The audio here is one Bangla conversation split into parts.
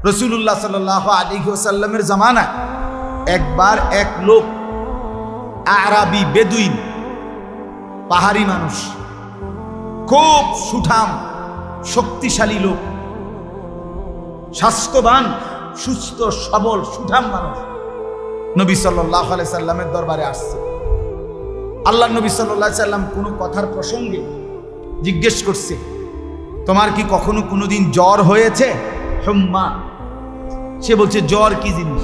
রাসূলুল্লাহ সাল্লাল্লাহু আলাইহি ওয়াসাল্লামের জামানায় একবার এক লোক, আরাবি বেদুইন, পাহাড়ি মানুষ, খুব সুঠাম শক্তিশালী লোক, স্বাস্থ্যবান সুস্থ সবল সুঠাম মানুষ নবী সাল্লাল্লাহু আলাইহি সাল্লামের দরবারে আসছে। আল্লাহ নবী সাল্লাল্লাহু আলাইহি সাল্লাম কোনো কথার প্রসঙ্গে জিজ্ঞেস করছে, তোমার কি কখনো কোনোদিন জ্বর হয়েছে? হুম্মা। সে বলছে, জ্বর কি জিনিস,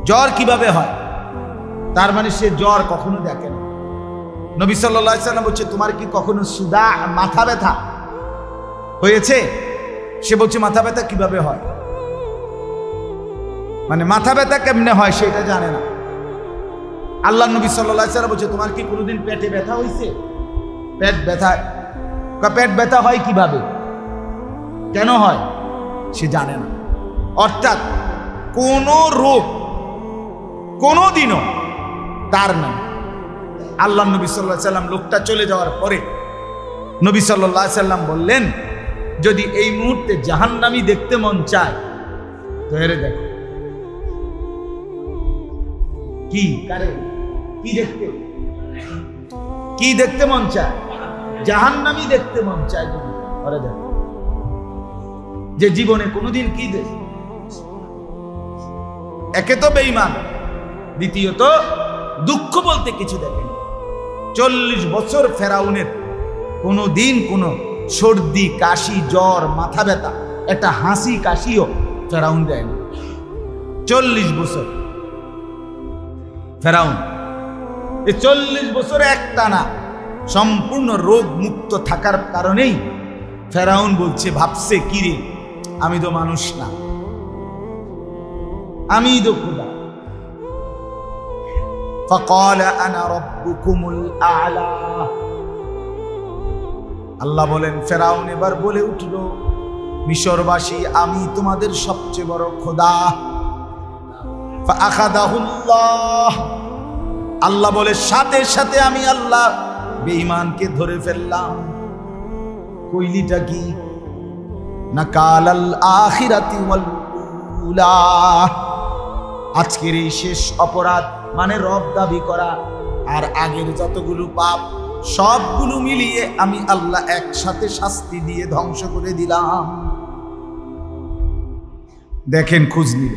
জ্বর কিভাবে হয়? তার মানে সে জ্বর কখনো দেখে না। নবী সাল্লাল্লাহু আলাইহি সাল্লাম বলছে, তোমার কি কখনো সুদা, মাথা ব্যথা হয়েছে? সে বলছে, মাথা ব্যথা কিভাবে হয়, মানে মাথা ব্যথা কেমনে হয় সেটা জানে না। আল্লাহ নবী সাল্লাল্লাহু আলাইহি সাল্লাম বলছে, তোমার কি কোনোদিন পেটে ব্যথা হয়েছে? পেট ব্যথা, পেট ব্যথা হয় কিভাবে, কেন হয় সে জানে না। অর্থাৎ কোন রোগ কোনদিনও তার নাই। আল্লাহ নবী সাল্লাল্লাহু আলাইহি সাল্লাম লোকটা চলে যাওয়ার পরে নবী সাল্লাল্লাহু আলাইহি সাল্লাম বললেন, যদি এই মুহূর্তে জাহান্নামী দেখতে মন চায় তো হেরে দেখো। কি কারে কি দেখতে মন চায়? জাহান্নামী দেখতে মন চায় যদি আরে দেখো, যে জীবনে কোনোদিন কি দেখ, একে তো বেঈমান, দ্বিতীয়ত দুঃখ বলতে কিছু দেখেন। 40 বছর ফেরাউনের কোনোদিন কোনো সর্দি কাশি জ্বর মাথা ব্যথা একটা হাসি কাশিও ফেরাউন দেয় না। 40 বছর ফেরাউন, এই 40 বছর একটানা সম্পূর্ণ রোগ মুক্ত থাকার কারণেই ফেরাউন বলছে, ভাবছে কিরে আমি তো মানুষ না, আমি তো খোদা। فقال انا ربكم الاعلى। আল্লাহ বলেন, ফেরাউন এবার বলে উঠল, মিশরবাসী আমি তোমাদের সবচেয়ে বড় খোদা। ফাআখাযাহুল্লাহ। আল্লাহ বলে, সাথে সাথে আমি আল্লাহ বেঈমানকে ধরে ফেললাম। কইলিটা কি? নাকালাল আখিরাতি ওয়াল উলা। আজকের এই শেষ অপরাধ মানে রব দাবি করা আর আগের যতগুলো পাপ সবগুলো মিলিয়ে আমি আল্লাহ একসাথে শাস্তি দিয়ে ধ্বংস করে দিলাম। দেখেন, খোঁজ নিল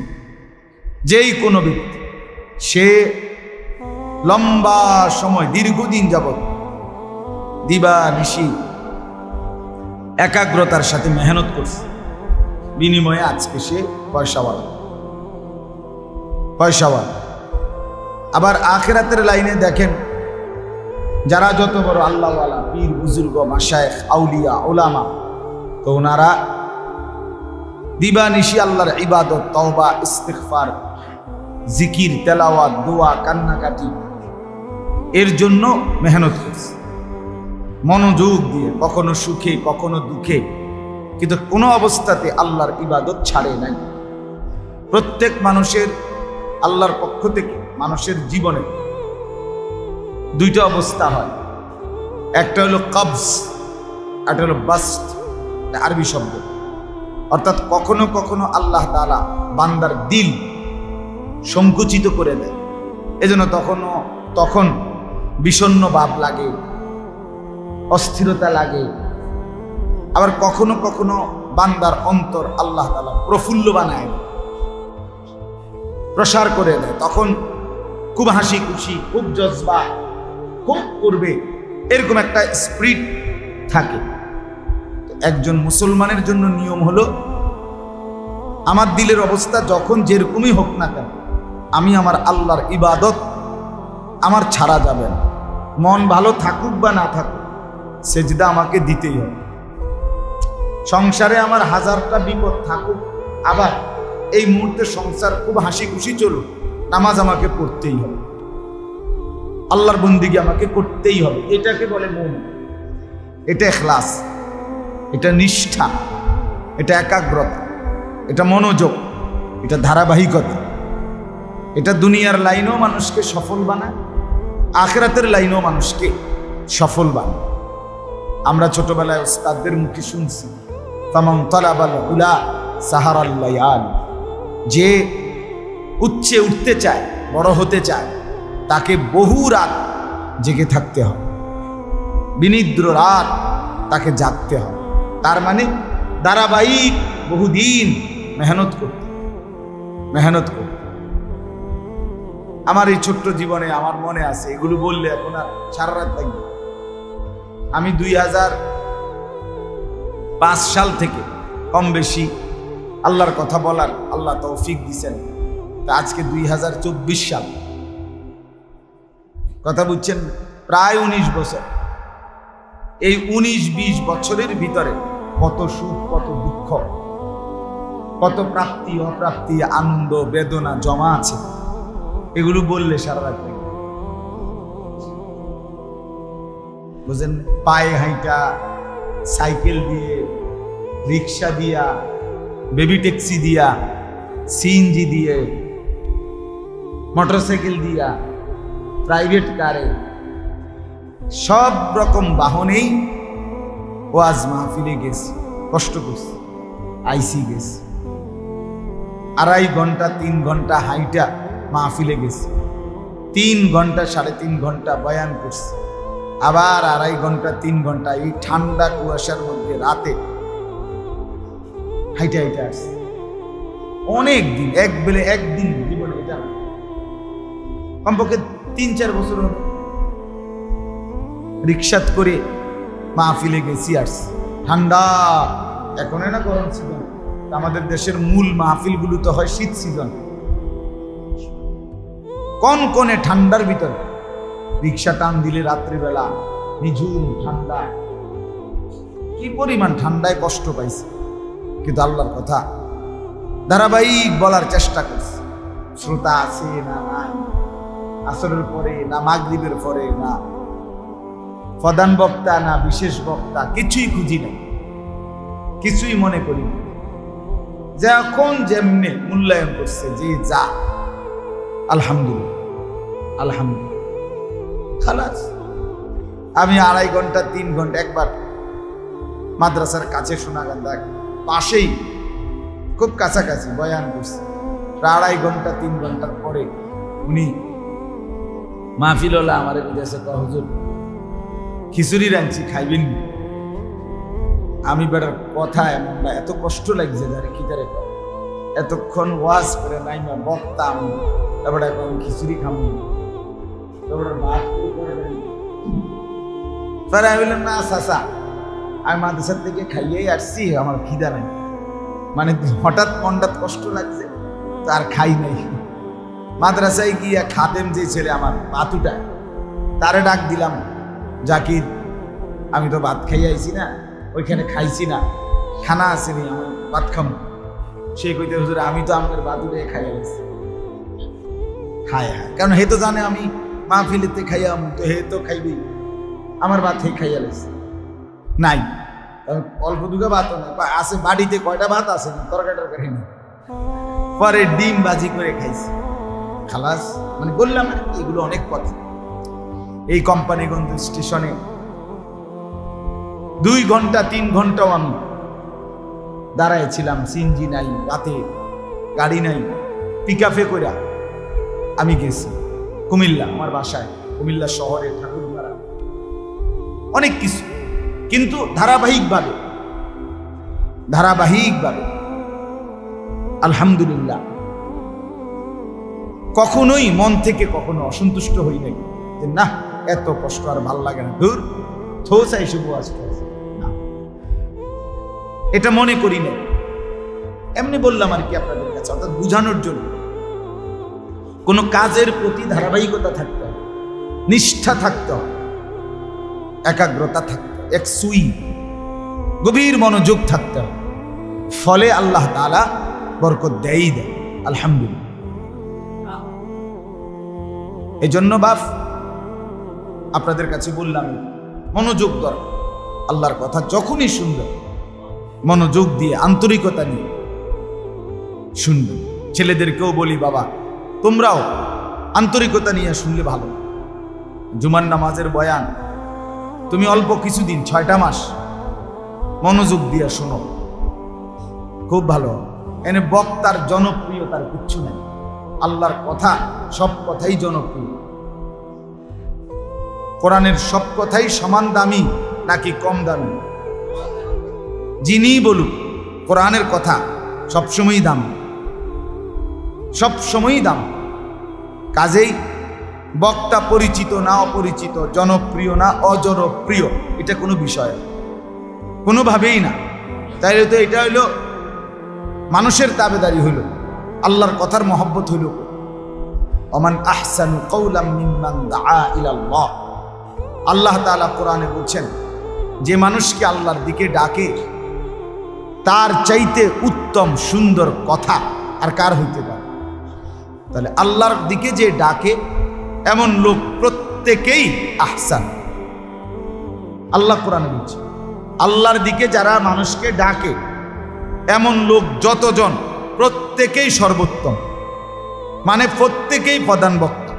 যেই কোনো ব্যক্তি, সে লম্বা সময় দীর্ঘদিন যাবত দিবা নিশি একাগ্রতার সাথে মেহনত করছে, বিনিময়ে আজকে সে পয়সাওয়ালা। আবার আখিরাতের লাইনে দেখেন, যারা যত বড় আল্লাহওয়ালা পীর বুজুর্গ মাশায়েখ আউলিয়া ওলামা, তো ওনারা দিবানিশি আল্লাহর ইবাদত তওবা ইস্তিগফার জিকির তেলাওয়াত দোয়া কান্নাকাটি এর জন্য মেহনত করছে মনোযোগ দিয়ে, কখনো সুখে কখনো দুঃখে, কিন্তু কোনো অবস্থাতে আল্লাহর ইবাদত ছাড়ে নাই। প্রত্যেক মানুষের আল্লাহর পক্ষ থেকে মানুষের জীবনে দুইটা অবস্থা হয়, একটা হলো কবজ, একটা হলো বাস্ট, আরবি শব্দ। অর্থাৎ কখনো কখনো আল্লাহ তাআলা বান্দার দিল সংকুচিত করে দেয়, এজন্য তখন বিষণ্ণ ভাব লাগে, অস্থিরতা লাগে। আবার কখনো কখনো বান্দার অন্তর আল্লাহ তাআলা প্রফুল্ল বানায়, প্রসার করে দেয়, তখন খুব হাসি খুশি, খুব জজবা, খুব করবে, এরকম একটা স্পিরিট থাকে। একজন মুসলমানের জন্য নিয়ম হলো, আমার দিলের অবস্থা যখন যেরকমই হোক না কেন, আমি আমার আল্লাহর ইবাদত আমার ছাড়া যাবে না। মন ভালো থাকুক বা না থাকুক, সেজদা আমাকে দিতেই হবে। সংসারে আমার হাজারটা বিপদ থাকুক, আবার এই মুহূর্তে সংসার খুব হাসি খুশি চলুক, নামাজ আমাকে পড়তেই হবে, আল্লাহর বন্দিগি আমাকে করতেই হবে। এটাকে বলে মুমিন, এটা ইখলাস, এটা নিষ্ঠা, এটা একাগ্রতা, এটা মনোযোগ, এটা ধারাবাহিকতা। এটা দুনিয়ার লাইনেও মানুষকে সফল বানায়, আখিরাতের লাইনেও মানুষকে সফল বানায়। আমরা ছোটবেলায় ওস্তাদদের মুখে শুনছি, ফামান তালাবাল উলা সাহারাল লায়াল, যে উচ্চে উঠতে চায়, বড় হতে চায়, তাকে বহু রাত জেগে থাকতে হবে, বিনিদ্র রাত তাকে জাগতে হবে। তার মানে ধারাবাহিক বহুদিন মেহনত করতে। আমার এই ছোট্ট জীবনে আমার মনে আছে, এগুলো বললে এখন আর সারা রাত লাগবে। আমি 2005 সাল থেকে কম বেশি আল্লাহর কথা বলার আল্লাহ তৌফিক দিছেন। তা আজকে 2024 সাল, কথা বুঝছেন, প্রায় 19 বছর। এই 19-20 বছরের ভিতরে কত সুখ, কত দুঃখ, কত প্রাপ্তি অপ্রাপ্তি, আনন্দ বেদনা জমা আছে, এগুলো বললে সারা রাত লাগবে। বুঝেন, পায়ে হাইটা, সাইকেল দিয়ে, রিক্সা দিয়া, বেবি ট্যাক্সি দিয়া, সিএনজি দিয়ে, মোটরসাইকেল দিয়া, প্রাইভেট কারে, সব রকম বাহনেই ওয়াজ মাহফিলে গেছি, কষ্ট করছি, আইসি গেছি, 2.5 ঘন্টা 3 ঘন্টা হাইটা মাহফিলে গেছি, 3 ঘন্টা 3.5 ঘন্টা বয়ান করছি, আবার 2.5 ঘন্টা 3 ঘন্টা এই ঠান্ডা কুয়াশার মধ্যে রাতে হাইটা আসছে। অনেক দিন, একদিন জীবনে এটা কমপক্ষে 3-4 বছর রিক্সাত করে মাহফিলে গেছি, আসছি। ঠান্ডা, এখন না গরম সিজন। আমাদের দেশের মূল মাহফিল গুলো তো হয় শীত সিজন। কনকনে ঠান্ডার ভিতরে রিক্সা টান দিলে রাত্রিবেলা নিঝুম ঠান্ডা, কি পরিমাণ ঠান্ডায় কষ্ট পাইছে, কিন্তু আল্লাহর কথা ধারাবাহিক বলার চেষ্টা করছে। শ্রোতা আছে না নাই, আসরের পরে না মাগরিবের পরে, না প্রধান বক্তা না বিশেষ বক্তা, কিছুই খুঁজি নাই, কিছুই মনে করি না। যখন যেমনে মূল্যায়ন করছে, যে যা, আলহামদুলিল্লাহ খালাস। আমি 2.5 ঘন্টা 3 ঘন্টা, একবার মাদ্রাসার কাছে সোনাগান্ধা পাশেই, খুব কাছাকাছি বয়ান করছে। 2.5 ঘন্টা 3 ঘন্টার পরে উনি মাহফিলওয়ালা আমার বিদেশে কয়, হুজুর খিচুড়ি রাঁধছি, খাইবেন? আমি বেটার কথা এমন না, এত কষ্ট লাগছে যারে খিদারে কয়, এতক্ষণ ওয়াজ করে নাই না বক্তা আমি, তারপরে এখন খিচুড়ি খাবো, তারপরে ভাত করে আমি বললাম, না চাচা, আমি মাদ্রাসার থেকে খাইয়েই আসছি, আমার খিদা নাই। মানে হঠাৎ মনটাৎ কষ্ট লাগছে, তার খাই নাই। মাদ্রাসায় গিয়া খাদেম যে ছেলে আমার বাতুটা, তারে ডাক দিলাম, জাকির আমি তো ভাত খাইয়ে আইছি না, ওইখানে খাইছি না, খানা আসেনি, আমার ভাত খাবো। সে কইতে, হুজুর আমি তো আমার বাতুরে খাইয়া আইছি। কারণ হে তো জানে আমি মাহফিলেতে খাইয়াম, তো হে তো খাইবি, আমার ভাত হে খাইয়া লাইছি নাই, অল্প দুগা ভাত আছে বাড়িতে, কয়টা ভাত আছে, তরকারি নেই। পরে ডিম বাজি করে খাইছি, খালাস। মানে বললাম এগুলো অনেক কথা। এই কোম্পানিগঞ্জ স্টেশনে 2 ঘন্টা 3 ঘন্টাও আমি দাঁড়াইছিলাম, সিএনজি নাই, রাতে গাড়ি নাই, পিকআপে করে আমি গেছি কুমিল্লা, আমার বাসায় কুমিল্লা শহরে, ঠাকুরপাড়া, অনেক কিছু। কিন্তু ধারাবাহিকভাবে আলহামদুলিল্লাহ, কখনোই মন থেকে কখনো অসন্তুষ্ট হই নাই যে না এত কষ্ট আর ভাল লাগে না, দূর থোসাই শুভ আসতে না, এটা মনে করি না। এমনি বললাম আর কি আপনাদের কাছে, অর্থাৎ বুঝানোর জন্য। কোন কাজের প্রতি ধারাবাহিকতা থাকতে হবে, নিষ্ঠা থাকতে হবে, একাগ্রতা থাকতে হবে, এক সুই গভীর মনোযোগ থাকতে হবে। ফলে আল্লাহ তাআলা বরকত দেয়। আলহামদুলিল্লাহ। এই জন্য বাপ আপনাদের কাছে বললাম, মনোযোগ দরকার। আল্লাহর কথা যখনই শুনবেন মনোযোগ দিয়ে, আন্তরিকতা নিয়ে শুনবেন। ছেলেদেরকেও বলি, বাবা তোমরাও আন্তরিকতা নিয়ে শুনলে ভালো। জুমার নামাজের বয়ান তুমি অল্প কিছুদিন, 6টা মাস মনোযোগ দিয়ে শোনো, খুব ভালো। এনে বক্তার জনপ্রিয়তার কিচ্ছু নেই। আল্লাহর কথা সব কথাই জনপ্রিয়। কোরআনের সব কথাই সমান দামি নাকি কম দামি? যিনি বলুক কোরআনের কথা সবসময়ই দাম, সবসময়ই দাম। কাজেই বক্তা পরিচিত না অপরিচিত, জনপ্রিয় না অজনপ্রিয়, এটা কোনো বিষয় কোনোভাবেই না। তাইলে তো এটা হইল মানুষের তাবেদারি হইল, আল্লাহর কথার মহব্বত হইল। ওমান আহসানু কাওলাম মিম্মান দাআ ইলাল্লাহ। আল্লাহ তাআলা কোরআনে বলছেন, যে মানুষকে আল্লাহর দিকে ডাকে তার চাইতে উত্তম সুন্দর কথা আর কার হইতে পারে? তাহলে আল্লাহর দিকে যে ডাকে এমন লোক প্রত্যেকেই আহসান। আল্লাহ কোরআনে বলছে, আল্লাহর দিকে যারা মানুষকে ডাকে এমন লোক যতজন, প্রত্যেকেই সর্বোত্তম। মানে প্রত্যেকেই প্রধান বক্তা,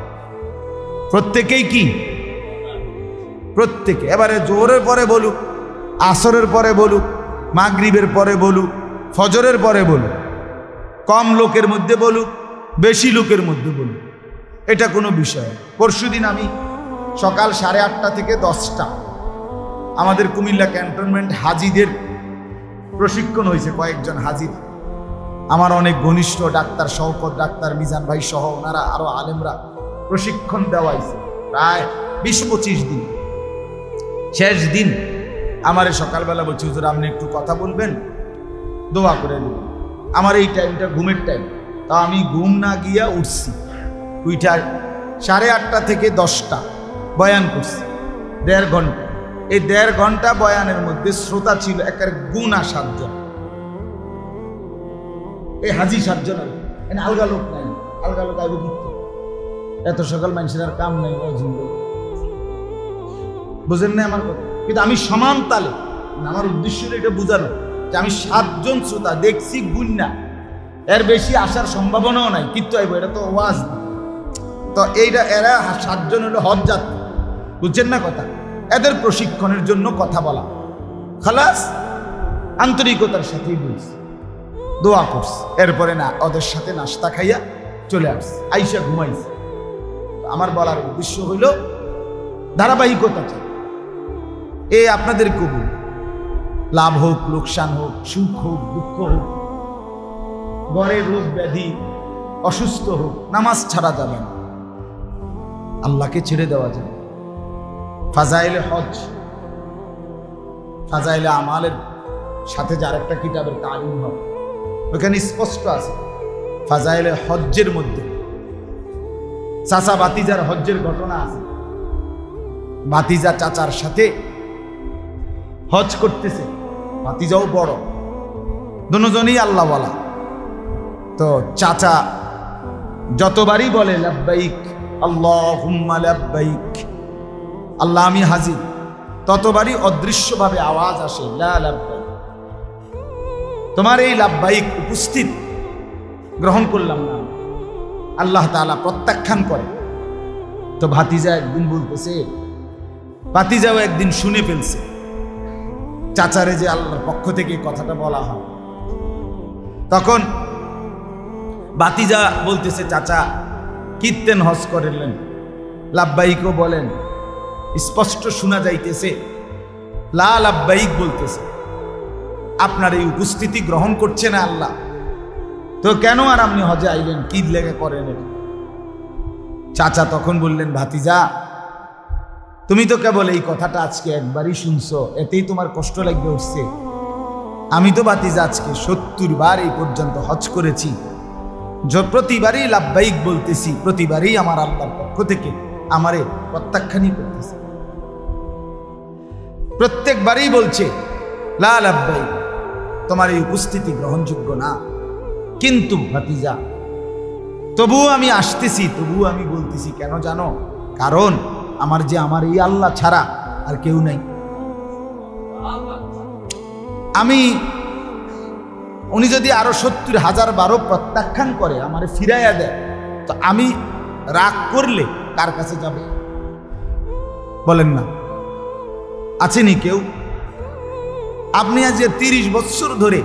প্রত্যেকেই কি? প্রত্যেকে। এবারে জোহরের পরে বলুক, আসরের পরে বলুক, মাগরিবের পরে বলুক, ফজরের পরে বলুক, কম লোকের মধ্যে বলুক, বেশি লোকের মধ্যে বলুক, এটা কোনো বিষয়। পরশুদিন আমি সকাল 8:30 থেকে 10টা আমাদের কুমিল্লা ক্যান্টনমেন্ট হাজিদের প্রশিক্ষণ হয়েছে। কয়েকজন হাজির আমার অনেক ঘনিষ্ঠ, ডাক্তার শওকত, ডাক্তার মিজান ভাই সহ ওনারা আরো আলেমরা প্রশিক্ষণ দেওয়া হয়েছে প্রায় 20-25 দিন। শেষ দিন আমারে সকালবেলা বলছি, হুজুর আপনি একটু কথা বলবেন, দোয়া করে দেবেন। আমার এই টাইমটা ঘুমের টাইম, তা আমি ঘুম না গিয়া উঠছি, উইঠার 8:30 থেকে 10টা বয়ান করছি 1.5 ঘন্টা। এই 1.5 ঘন্টা বয়ানের মধ্যে শ্রোতা ছিল একের গুণা 7 জন। এই হাজি 7 জন, এনে আলগা লোক নাই, আলগা লোক আইব কিন্তু এত সকাল মানুষের আর কাম নাই, বুঝেন না আমার কথা? কিন্তু আমি সমান তালে, আমার উদ্দেশ্য এটা বোঝানো যে আমি 7 জন শ্রোতা দেখছি, গুণ না, এর বেশি আসার সম্ভাবনাও নাই, কিন্তু আইব, এটা তো ওয়াজ না। তো এইটা এরা 7 জন হলো হজ যাত্রী, বুঝছেন না কথা? এদের প্রশিক্ষণের জন্য কথা বলা, খালাস আন্তরিকতার সাথেই বলছি, দোয়া করছি। এরপরে না ওদের সাথে নাস্তা খাইয়া চলে আসছি, আইসা ঘুমাইছি। আমার বলার উদ্দেশ্য হইল ধারাবাহিকতা চাই। আপনাদের কবুল, লাভ হোক লোকসান হোক, সুখ হোক দুঃখ হোক, ঘরে রোগ ব্যাধি, অসুস্থ হোক, নামাজ ছাড়া যাবে না, আল্লাহকে ছেড়ে দেওয়া যাবে। ফাজাইলে হজ, ফাজাইলে আমালের সাথে যার একটা কিতাবের তালিম হয়, ওখানে স্পষ্ট আছে ফাজাইলে হজ্জের মধ্যে চাচা বাতিজার হজ্জের ঘটনা আছে। বাতিজা চাচার সাথে হজ করতেছে, বাতিজাও বড়, দুজনই আল্লাহওয়ালা। তো চাচা যতবারই বলে লাব্বাইক আল্লাহুম্মা লাব্বাইক, আল্লাহ আমি হাজির, ততবারই অদৃশ্যভাবে আওয়াজ আসে লা লাব্বাইক, তোমার এই লাব্বাইক উপস্থিত গ্রহণ করলাম না। আল্লাহ তাআলা প্রত্যাখ্যান করে। তো ভাতিজা একদিন বলতেছে, ভাতিজাও একদিন শুনে ফেলছে চাচারে যে আল্লাহর পক্ষ থেকে কথাটা বলা হয়। তখন ভাতিজা বলতেছে, চাচা কীর্তেন হজ করলেন, লাব্বাইকও বলেন, স্পষ্ট শোনা যাইতেছে লা লাব্বাইক বলতেছে, আপনার এই উপস্থিতি গ্রহণ করছে না আল্লাহ, তো কেন আর আপনি হজে আইলেন, কি লেগে করেন? চাচা তখন বললেন, ভাতিজা তুমি তো কেবল এই কথাটা আজকে একবারই শুনছো, এতেই তোমার কষ্ট লাগবে উঠছে। আমি তো ভাতিজা আজকে 70 বার এই পর্যন্ত হজ করেছি, প্রতিবারই লাব্বাইক বলতেছি, প্রতিবারই আমার আল্লাহর পক্ষ থেকে আমারে প্রত্যাখ্যানই করতেছে, প্রত্যেকবারই বলছে লা লাব্বাইক, তোমার এই উপস্থিতি গ্রহণযোগ্য না। কিন্তু ভাতিজা তবুও আমি আসতেছি, তবুও আমি বলতেছি, কেন জানো? কারণ আমার এই আল্লাহ ছাড়া আর কেউ নাই। উনি যদি আরো 70,000 বারও প্রত্যাখ্যান করে, আমারে ফিরাইয়া দেয়, তো আমি রাগ করলে কার কাছে যাব? বলেন না, আছেনি কেউ? আপনি আজ 30 বছর ধরে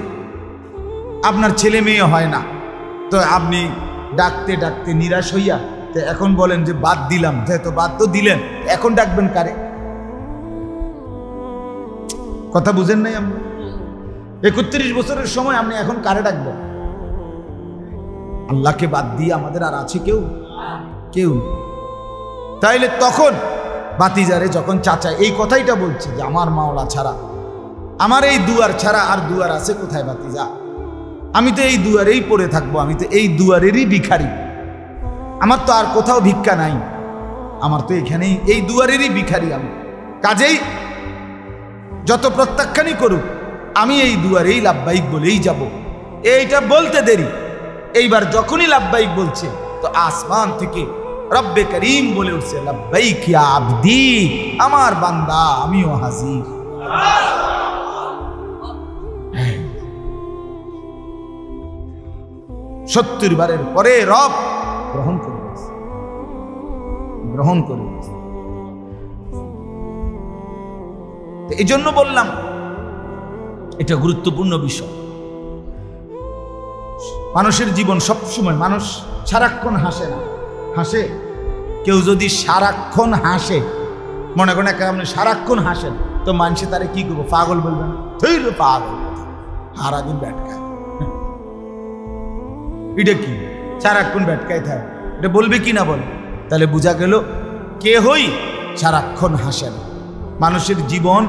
আপনার ছেলে মেয়ে হয় না, তো আপনি ডাকতে ডাকতে নিরাশ হইয়া তো এখন বলেন যে বাদ দিলাম, তো বাদ তো দিলেন, এখন ডাকবেন কারে? কথা বুঝেন নাই? আপনি 31 বছরের সময় আপনি এখন কারে ডাকবেন? আল্লাহকে বাদ দিয়ে আমাদের আর আছে কেউ? কেউ। তাইলে তখন বাতিজারে যখন চাচা এই কথাইটা বলছে যে আমার মাওলা ছাড়া, আমার এই দুয়ার ছাড়া আর দুয়ার আছে কোথায় বাতিজা? আমি তো এই দুয়ারেই পড়ে থাকবো, আমি তো এই দুয়ারেরই ভিখারি, আমার তো আর কোথাও ভিক্ষা নাই, আমার তো এখানেই এই দুয়ারেরই ভিখারি আমি। কাজেই যত প্রত্যাখ্যানই করুক আমি এই দুয়ারেই লাব্বাইক বলেই যাব। এইটা বলতে দেরি, এইবার যখনই লাব্বাইক বলছে তো আসমান থেকে রব্বে করিম বলে উঠছে লাব্বাইক ইয়া আবদি, আমার বান্দা আমিও হাজির। 70 বারের পরে রব গ্রহণ করে নিয়েছে, গ্রহণ করে নিয়েছে। এই জন্য বললাম এটা গুরুত্বপূর্ণ বিষয়। মানুষের জীবন সবসময়, মানুষ সারাক্ষণ হাসে না। হাসে কেউ যদি সারাক্ষণ হাসে, মনে করেন আপনি সারাক্ষণ হাসেন, তো মানুষে তারে কি করবো? পাগল বলবেন, পাগল, সারাদিন ব্যাটকায়। এটা কি সারাক্ষণ ব্যাটকায় থাকে, এটা বলবে কি না বলে? তাহলে বোঝা গেল কেহই সারাক্ষণ হাসেন। মানুষের জীবন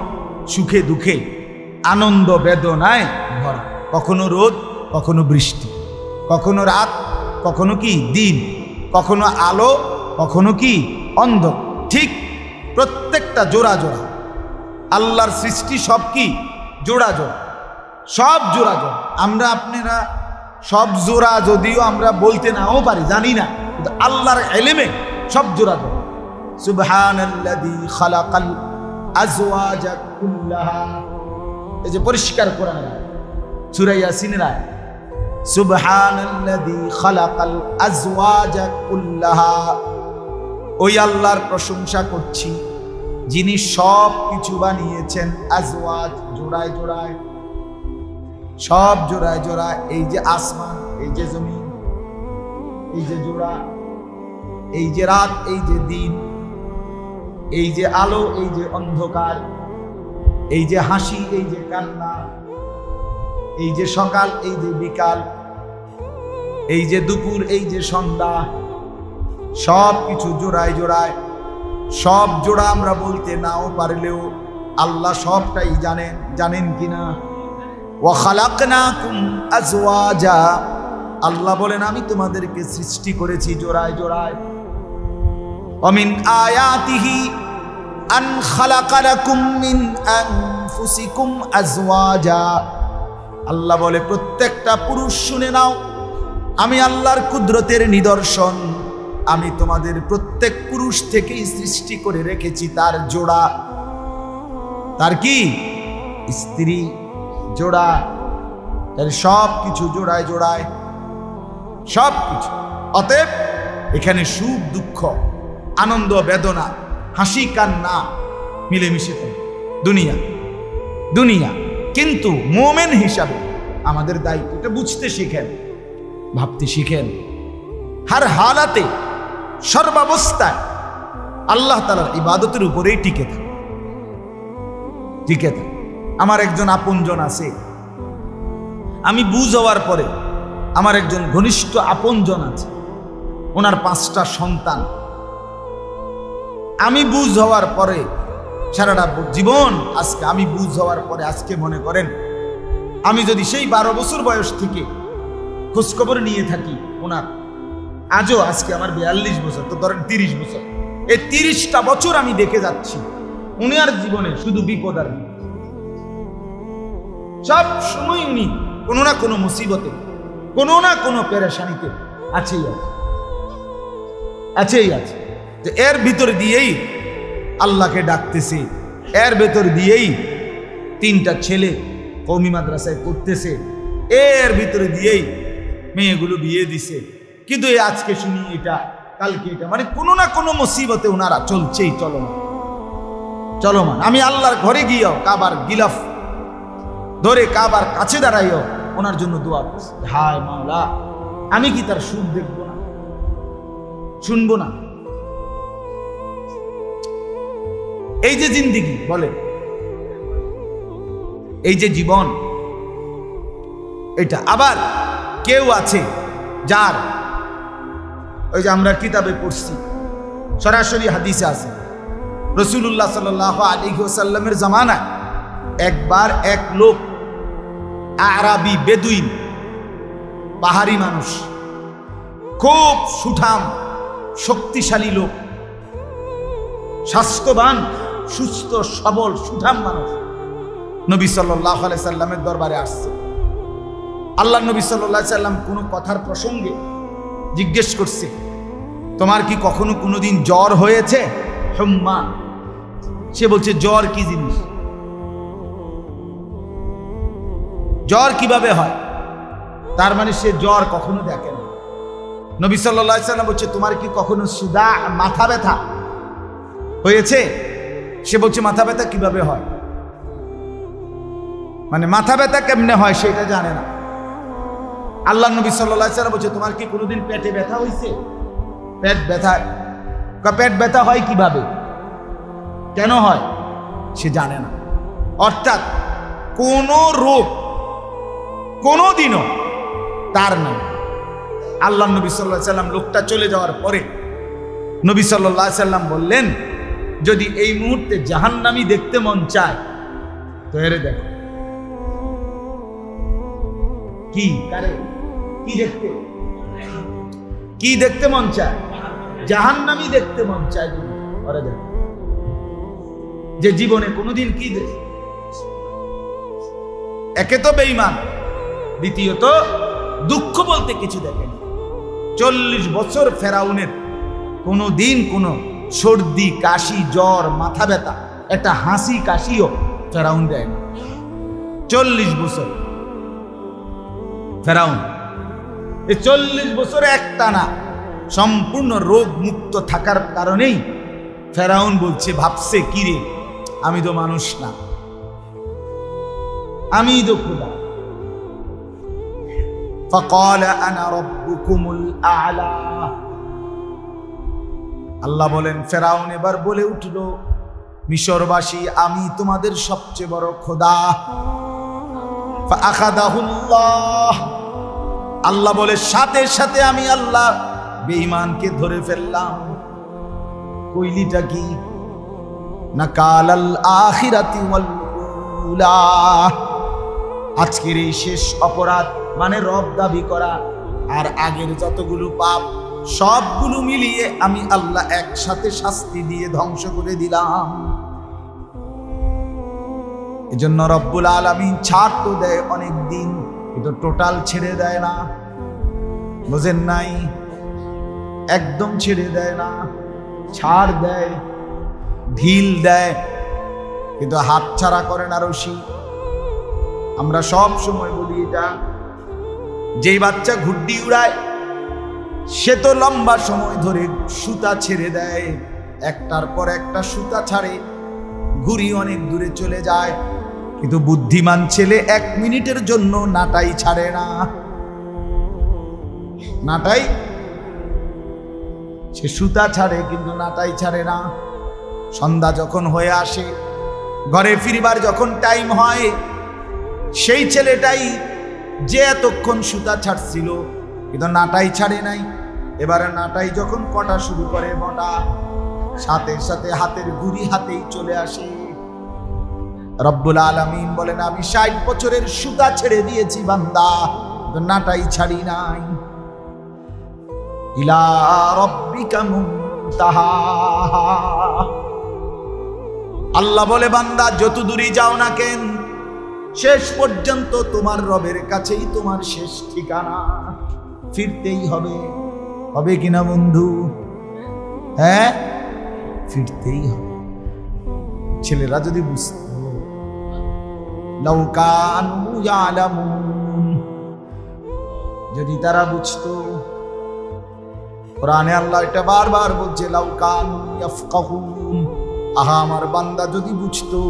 সুখে দুঃখে, আনন্দ বেদনায় ভরা, কখনো রোদ কখনো বৃষ্টি, কখনো রাত কখনো কি দিন, কখনো আলো কখনো কি অন্ধ। ঠিক প্রত্যেকটা জোড়া জোড়া আল্লাহর সৃষ্টি, সব কি জোড়া জোড়া, সব জোড়া জোড়া। আমরা আপনারা সব জোড়া যদিও আমরা বলতে নাও পারি, জানি না, কিন্তু আল্লাহর ইলমে সব জোড়া জোড়া। সুবহানাল্লাযী খালাকাল আজওয়াজা কুল্লাহা, এই যে পরিষ্কার কোরআন সূরা ইয়াসিনের আয়াত, সুবহানাল্লাযী খালাকাল আজওয়াজা কুল্লাহা, ওই আল্লাহর প্রশংসা করছি যিনি সব কিছু বানিয়েছেন আজওয়াজ, জোড়ায় জোড়ায়, সব জোড়ায় জোড়ায়। এই যে আসমান, এই যে জমিন, এই যে জোড়া, এই যে রাত, এই যে দিন, এই যে আলো, এই যে অন্ধকার, এই যে হাসি, এই যে কান্না, এই যে সকাল, এই যে বিকাল, এই যে দুপুর, এই যে সন্ধ্যা, সব কিছু জোড়ায় জোড়ায়। সব জোড়া আমরা বলতে নাও পারলেও আল্লাহ সবটাই জানেন। জানেন কিনা? ওয়া খালাকনাকুম আজওয়াজা, আল্লাহ বলেন আমি তোমাদেরকে সৃষ্টি করেছি জোড়ায় জোড়ায়। ওয়া মিন আয়াতিহি আন খালাকা লাকুম মিন আনফুসিকুম আজওয়াজা, আল্লাহ বলে প্রত্যেকটা পুরুষ শুনে নাও, আমি আল্লাহর কুদরতের নিদর্শন, আমি তোমাদের প্রত্যেক পুরুষ থেকেই সৃষ্টি করে রেখেছি তার জোড়া, তার কি স্ত্রী জোড়া। তাহলে সব কিছু জোড়ায় জোড়ায়, সব কিছু। অতএব এখানে সুখ দুঃখ, আনন্দ বেদনা, হাসি কান্না মিলেমিশে থাকে দুনিয়া দুনিয়া। কিন্তু মোমেন হিসাবে আমাদের দায়িত্ব এটা বুঝতে শিখেন, ভাবতে শিখেন, হার হালাতে সর্বাবস্থায় আল্লাহ তাআলার ইবাদতের উপরেই টিকে থাকে, টিকে থাকে। আমার একজন আপনজন আছে, আমি বুঝ হওয়ার পরে আমার একজন ঘনিষ্ঠ আপনজন আছে, ওনার 5টা সন্তান। আমি বুঝ হওয়ার পরে সারাটা জীবন, আজকে আমি বুঝ হওয়ার পরে আজকে মনে করেন আমি যদি সেই 12 বছর বয়স থেকে খোঁজখবর নিয়ে থাকি ওনার, আজও আজকে আমার 42 বছর, তো ধরেন 30 বছর, এই 30টা বছর আমি দেখে যাচ্ছি উনার জীবনে শুধু বিপদ আর বিপদ। সব সময় উনি কোনো না কোনো মুসিবতে, কোনো না কোনো পেরেশানিতে আছেই আছে, আছেই আছে। যে এর ভিতর দিয়েই আল্লাহকে ডাকতেছে, এর ভেতর দিয়েই 3টা ছেলে কওমি মাদ্রাসায় পড়তেছে, এর ভিতরে দিয়েই মেয়েগুলো বিয়ে দিছে। কিন্তু এই আজকে শুনি এটা, কালকে এটা, মানে কোনো না কোনো মুসিবতে ওনারা চলছেই, চলমান চলমান। আমি আল্লাহর ঘরে গিয়েও কাবার গিলাফ ধরে কাবার কাছে দাঁড়াইও ওনার জন্য দোয়া করছে, হায় মাওলা আমি কি তার সুখ দেখবো না, শুনবো না? এই যে জিন্দিগি বলে, এই যে জীবন, এটা আবার কেউ আছে যার ওই যে আমরা কিতাবে পড়ছি, সরাসরি হাদিসে আছে, রাসূলুল্লাহ সাল্লাল্লাহু আলাইহি ওয়াসাল্লামের জামানায় একবার এক লোক, আরাবি বেদুইন, পাহাড়ি মানুষ, খুব সুঠাম শক্তিশালী লোক, স্বাস্থ্যবান সুস্থ সবল সুঠাম মানুষ নবী সাল্লাল্লাহু আলাইহি সাল্লামের দরবারে আসছে। আল্লাহ নবী সাল্লাল্লাহু আলাইহি সাল্লাম কোনো কথার প্রসঙ্গে জিজ্ঞেস করছে, তোমার কি কখনো কোনোদিন জ্বর হয়েছে? হুম্মা। সে বলছে জ্বর কি জিনিস, জ্বর কিভাবে হয়? তার মানে সে জ্বর কখনো দেখে না। নবী সাল্লাল্লাহু আলাইহি সাল্লাম বলছে তোমার কি কখনো সুদা মাথা ব্যথা হয়েছে? সে বলছে মাথা ব্যথা কিভাবে হয়, মানে মাথা ব্যথা কেমনে হয় সেটা জানে না। আল্লাহ নবী সাল্লাল্লাহু আলাইহি সাল্লাম বলছে তোমার কি কোনোদিন পেটে ব্যথা হয়েছে? পেট ব্যথা, পেট ব্যথা হয় কিভাবে, কেন হয় সে জানে না। অর্থাৎ কোন রোগ কোনদিনও তার নাই। আল্লাহ নবী সাল্লাল্লাহু আলাইহি সাল্লাম লোকটা চলে যাওয়ার পরে নবী সাল্লাল্লাহু আলাইহি সাল্লাম বললেন, যদি এই মুহূর্তে জাহান্নামী দেখতে মন চায় তো এরে দেখো। কি কারে কি দেখতে, কি দেখতে মন চায়? জাহান্নামী দেখতে মন চায় যদি ওরে দেখো, যে জীবনে কোনোদিন কি দেখে, একে তো বেঈমান, দ্বিতীয়ত দুঃখ বলতে কিছু দেখেনি। 40 বছর ফেরাউনের কোনোদিন কোনো সর্দি কাশি জ্বর মাথা ব্যথা একটা হাসি কাশিও ফেরাউন দেয় না। 40 বছর ফেরাউন, এই 40 বছর একটানা সম্পূর্ণ রোগ মুক্ত থাকার কারণেই ফেরাউন বলছে, ভাবছে কি রে আমি তো মানুষ না, আমি তো খোদা। فقال انا ربكم الاعلى। আল্লাহ বলেন ফেরাউন এবার বলে উঠলো, মিশরবাসী আমি তোমাদের সবচেয়ে বড় খোদা। ফাআখাযাহুল্লাহ, আল্লাহ বলে সাথে সাথে আমি আল্লাহ বেঈমানকে ধরে ফেললাম। কইলিটা কি, নাকালাল আখিরাতি ওয়াল উলা, আজকের এই শেষ অপরাধ মানে রব দাবি করা আর আগের যতগুলো পাপ সবগুলো মিলিয়ে আমি আল্লাহ একসাথে শাস্তি দিয়ে ধ্বংস করে দিলাম। এজন্য রব্বুল আলামিন ছাড় তো দেয় অনেক দিন, কিন্তু টোটাল ছেড়ে দেয় না, বুঝেন নাই? একদম ছেড়ে দেয় না, ছাড় দেয়, ঢিল দেয়, কিন্তু হাত ছাড়া করে না রশি। আমরা সব সময় বলি এটা, যেই বাচ্চা ঘুড্ডি উড়ায় সে তো লম্বা সময় ধরে সুতা ছেড়ে দেয়, একটার পর একটা সুতা ছাড়ে, ঘুড়ি অনেক দূরে চলে যায়, কিন্তু বুদ্ধিমান ছেলে 1 মিনিটের জন্য নাটাই ছাড়ে না। নাটাই সে সুতা ছাড়ে কিন্তু নাটাই ছাড়ে না। সন্ধ্যা যখন হয়ে আসে, ঘরে ফিরবার যখন টাইম হয়, সেই ছেলেটাই যে এতক্ষণ সুতা ছাড়ছিল কিন্তু নাটাই ছাড়ে নাই, এবারে নাটাই যখন কটা শুরু করে মোটা, সাথে সাথে হাতের ঘুড়ি হাতেই চলে আসে। রব্বুল আলামিন বলেন আমি 60 বছরের সুতা ছেড়ে দিয়েছি বান্দা, নাটাই ছাড়ি নাই। ইলা রাব্বিকা মুনতাহা, আল্লাহ বলে বান্দা যত দূরই যাও না কেন শেষ পর্যন্ত তোমার রবের কাছেই তোমার শেষ ঠিকানা, ফিরতেই হবে। হবে কিনা বন্ধু? হ্যাঁ, ফিরতেই হবে। ছেলেরা যদি বুঝতো, লাউ কানু ইয়ালামুন, যদি তারা বুঝতো। কোরআনে আল্লাহ এটা বারবার বলছে, লাউ কানু ইয়াফকাহুন, আহা আমার বান্দা যদি বুঝতো।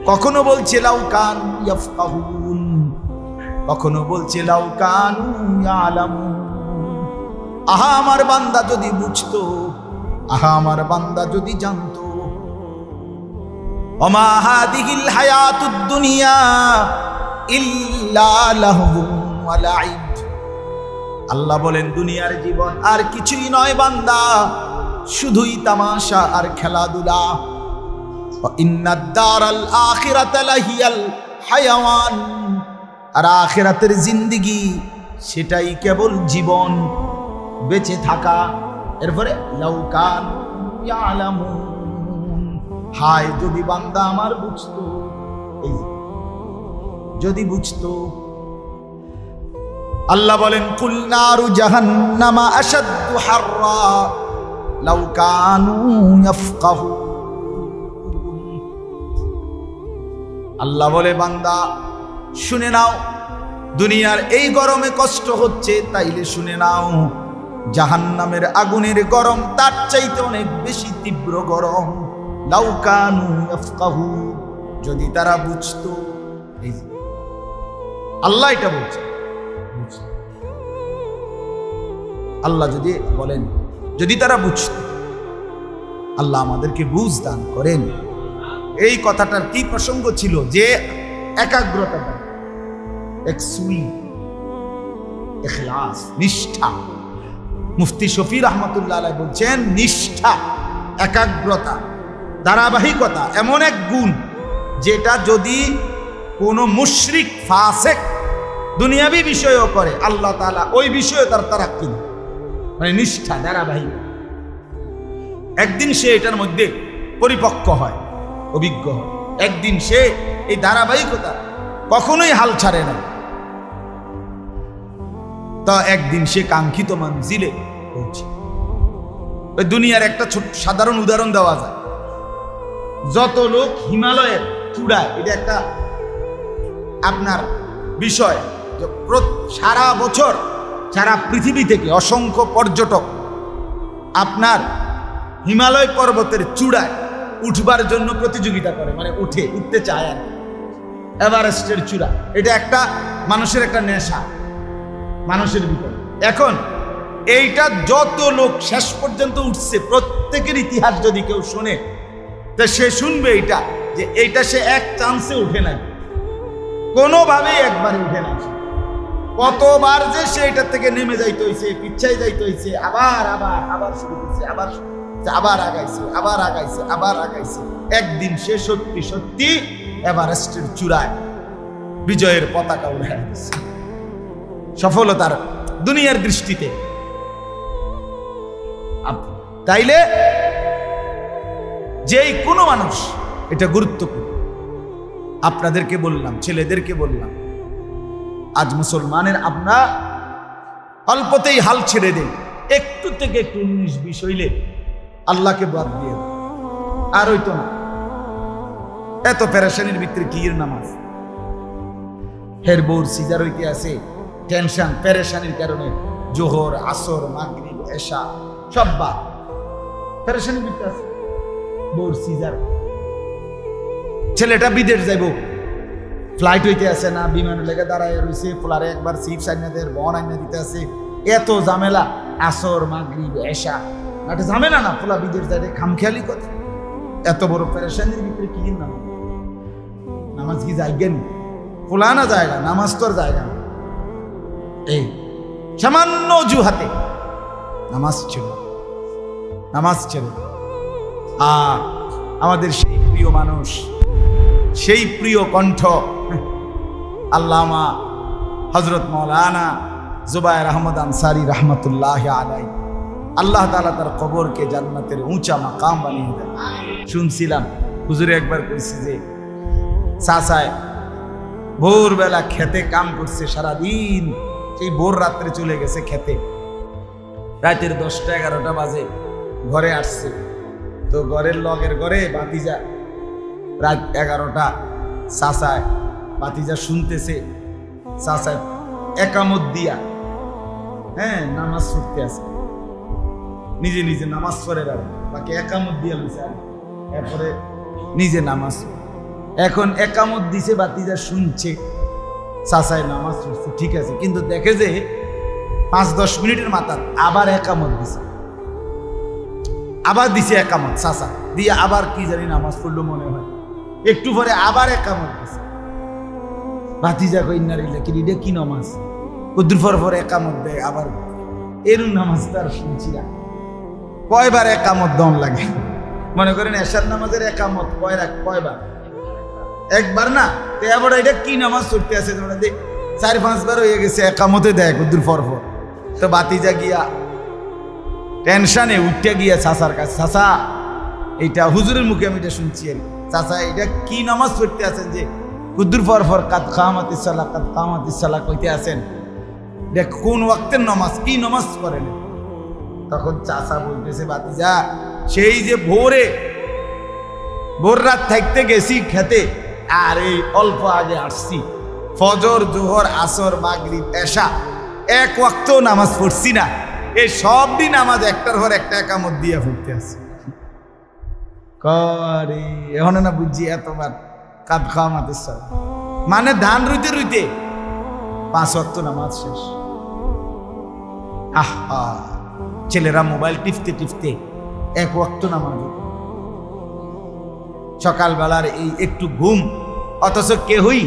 কখনো বলছে লাউ কানু ইয়াফকাহুন, কখনো বলছে লাউ কানু ইয়ালামুন, আহা আমার বান্দা যদি বুঝতো, আহা আমার বান্দা যদি জানতো। ওমা হাদিহিল হায়াতুদ দুনিয়া ইল্লা লাহবুন ওয়া লাইব, আল্লাহ বলেন দুনিয়ার জীবন আর কিছুই নয় বান্দা, শুধুই তামাশা আর খেলাধুলা। ওয়া ইন্নাদ দারাল আখিরাতা লাহিয়াল হায়াওয়ান, আর আখিরাতের জিন্দেগি সেটাই কেবল জীবন, বেঁচে থাকা। এরপরে লাউ কানু ইয়ালামুন, হায় যদি বান্দা আমার বুঝতো, এই যদি বুঝতো। আল্লাহ বলেন কুল নারু জাহান্নামা আশাদ্দু হাররা লাউ কানু ইয়াফকাহুন, আল্লাহ বলে বান্দা শুনে নাও, দুনিয়ার এই গরমে কষ্ট হচ্ছে, তাইলে শুনে নাও জাহান্নামের আগুনের গরম তার চাইতে অনেক বেশি তীব্র গরম। লাউ কানু ইয়াফকাহুন, যদি তারা বুঝতো। এই আল্লাহ এটা বলছে, আল্লাহ যদি বলেন যদি তারা বুঝত। আল্লাহ আমাদেরকে বুঝ দান করেন। এই কথাটার কি প্রসঙ্গ ছিল যে একাগ্রতা, একসুই, ইখলাস, নিষ্ঠা। মুফতি শফি রহমতুল্লাহ আলাইহি বলছেন নিষ্ঠা, একাগ্রতা, ধারাবাহিকতা এমন এক গুণ যেটা যদি কোনো মুশরিক ফাসিক দুনিয়াবি বিষয়ও করে, আল্লাহ তাআলা ওই বিষয়ে তার তারাক্কি দেন। মানে নিষ্ঠা, ধারাবাহিক। একদিন সে এটার মধ্যে পরিপক্ক হয়, অভিজ্ঞ হয়, একদিন সে এই ধারাবাহিকতা কখনোই হাল ছাড়ে না। তা একদিন সে কাঙ্ক্ষিত মঞ্জিলে পৌঁছে। ওই দুনিয়ার একটা ছোট সাধারণ উদাহরণ দেওয়া যায়। যত লোক হিমালয়ের চূড়ায়, এটা একটা আপনার বিষয়, সারা বছর সারা পৃথিবী থেকে অসংখ্য পর্যটক আপনার হিমালয় পর্বতের চূড়ায় উঠবার জন্য প্রতিযোগিতা করে, মানে উঠতে চায় আর এভারেস্টের চূড়া। এটা একটা মানুষের একটা নেশা মানুষের ভিতরে। এখন এইটা যত লোক শেষ পর্যন্ত উঠছে, প্রত্যেকের ইতিহাস যদি কেউ শুনে, তা সে শুনবে এটা যে এইটা সে এক চান্সে উঠে নাই, কোনোভাবেই একবারে উঠে নাই। কতবার যে সে এটার থেকে নেমে যাইতে হয়েছে, পিছাই যাইতে হয়েছে, আবার আবার আবার শুরু করছে, আবার আগাইছে, আবার আগাইছে, আবার আগাইছে। একদিন সে সত্যি সত্যি এভারেস্টের চূড়ায় বিজয়ের পতাকা উড়ায় দিচ্ছে, সফলতার দুনিয়ার দৃষ্টিতে। তাইলে যেই কোনো মানুষ, এটা গুরুত্বপূর্ণ। আপনাদেরকে বললাম, ছেলেদেরকে বললাম, আজ মুসলমানের আমরা অল্পতেই হাল ছেড়ে দেই, একটু থেকে একটু 19-20 হইলে আল্লাহকে বাদ দিয়ে আর হইতো না। এত পেরেশানির ভিতরে কি নামাজ, হের বোর সিজার হইতে আছে, টেনশন পেরেশানির কারণে জোহর, আসর, মাগরিব, এশা সব বাদ, পেরেশানির ভিতরে আছে, বোর সিজার। ছেলেটা বিদেশ যাইব, ফ্লাইট হইতে আছে না, বিমানের লেগে দাঁড়ায় রয়েছে, ফ্লারে একবার সিপ সাইনাদের বহন আইনা দিতে আছে, এত ঝামেলা। আসর, মাগরিব, এশা, একটা ঝামেলা না? ফোলা বিদেশ যায়, খামখেয়ালি কথা। এত বড় পেরেশানির ভিতরে কি নামাজ? নামাজ কি জায়গা নেই? ফোলা না জায়গা, নামাজ তো আর জায়গা না। এই সামান্য অজুহাতে নামাজ ছেড়ে। আমাদের সেই প্রিয় মানুষ, সেই প্রিয় কণ্ঠ আল্লামা হযরত মাওলানা জুবায়ের আহমদ আনসারী রহমতুল্লাহ আলাইহি, আল্লাহ তাআলা তার কবরকে জান্নাতের উঁচা মাকাম বানিয়ে দেন। শুনছিলাম হুজুরে একবার কইছে যে চাচায় ভোরবেলা খেতে কাম করছে সারাদিন, সেই ভোর রাত্রে চলে গেছে খেতে, রাতের 10টা-11টা বাজে ঘরে আসছে। তো ঘরের লগের ঘরে ভাতিজা, রাত 11টা, চাচায় ভাতিজা শুনতেছে, চাচায় একামত দিয়া নামাজ পড়তে আছে, নিজে নিজে নামাজ পড়ে রাখে, বাকি একামত দিয়া লইছে, এরপরে নিজে নামাজ। এখন একামত দিছে, ভাতিজা শুনছে, চাচায় নামাজ পড়ছে, ঠিক আছে, কিন্তু দেখে যে 5-10 মিনিটের মাথা আবার একামত দিছে, আবার দিছে একামত চাচা দিয়ে, আবার কি জানি নামাজ পড়লো মনে হয়, একটু পরে আবার একামত দিছে। ভাতিজা কই ইন্না লিল্লাহি কি রে, কি নামাজ? কদ্দুর পর একামত দেয় আবার, এর নামাজ তার শুনছি না। কয়বার একামত দম লাগে? মনে করেন এশার নামাজের একামত কয়বার? একবার না। তো এবার এটা কি নামাজ পড়তে আছে? 4-5 বার হয়ে গেছে, একামতে দেয় কদ্দুর পর। তো ভাতিজা গিয়া টেনশনে উঠতে গিয়া চাচার কাছে, চাচা এইটা হুজুরের মুখে আমি এটা শুনছি, চাচা এটা কি নামাজ পড়তে আছেন যে কুদ্দুর পর কাদ কামাতিস সালাহ কইতে আছেন? দেখ কোন ওয়াক্তের নামাজ, কি নামাজ করেন? তখন চাচা বলতেছে, ভাতিজা সেই যে ভোর রাত থাকতে গেছি খেতে, আর এই অল্প আগে আসছি, ফজর জোহর আসর মাগরিব এশা এক ওয়াক্ত নামাজ পড়ছি না, এই সব দিন নামাজ একটার পর একটা একামত দিয়ে পড়তে আছে। করে এখন না বুঝছি এতবার কাদ কামাতিস সালাহ মানে ধান রুইতে রুইতে 5 ওয়াক্ত নামাজ শেষ। আহা, ছেলেরা মোবাইল টিপতে টিপতে 1 ওয়াক্ত নামাজ, সকালবেলার এই একটু ঘুম, অথচ কেহই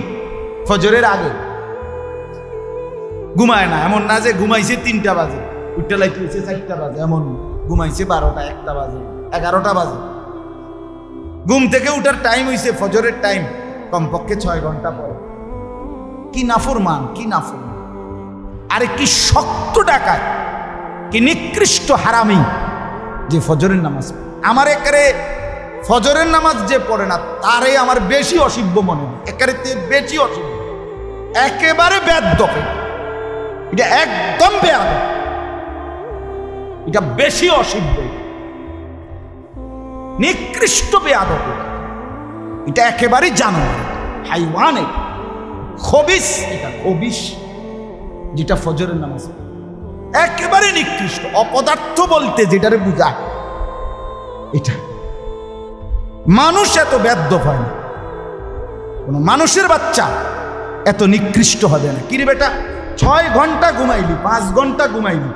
ফজরের আগে ঘুমায় না। এমন না যে ঘুমাইছে 3টা বাজে, উঠতে লাইতে হয়েছে 4টা বাজে, এমন ঘুমাইছে 12টা 1টা বাজে 11টা বাজে। ঘুম থেকে উঠার টাইম হয়েছে ফজরের টাইম কমপক্ষে 6 ঘন্টা পরে। কি নাফরমান, কি নাফরমান! আরে কি শক্ত ডাকাত, কি নিকৃষ্ট হারামি যে ফজরের নামাজ। আমার একারে ফজরের নামাজ যে পড়ে না তারে আমার বেশি অসিব্য মনে হয়, একারে বেশি অসিব্য, একেবারে বেয়াদব, এটা একদম বেয়াদব, এটা বেশি অসিব্য, নিকৃষ্ট বেয়াদব, এটা একেবারে জানোয়ার, হাইওয়ান, খবিস, এটা খবিস যেটা ফজরের নামাজ একেবারে নিকৃষ্ট, অপদার্থ বলতে যেটারে বুঝায় এটা। মানুষ এত বেয়াদব হয় না, কোন মানুষের বাচ্চা এত নিকৃষ্ট হবে না। কিরে বেটা, 6 ঘন্টা ঘুমাইলি, 5 ঘন্টা ঘুমাইলি,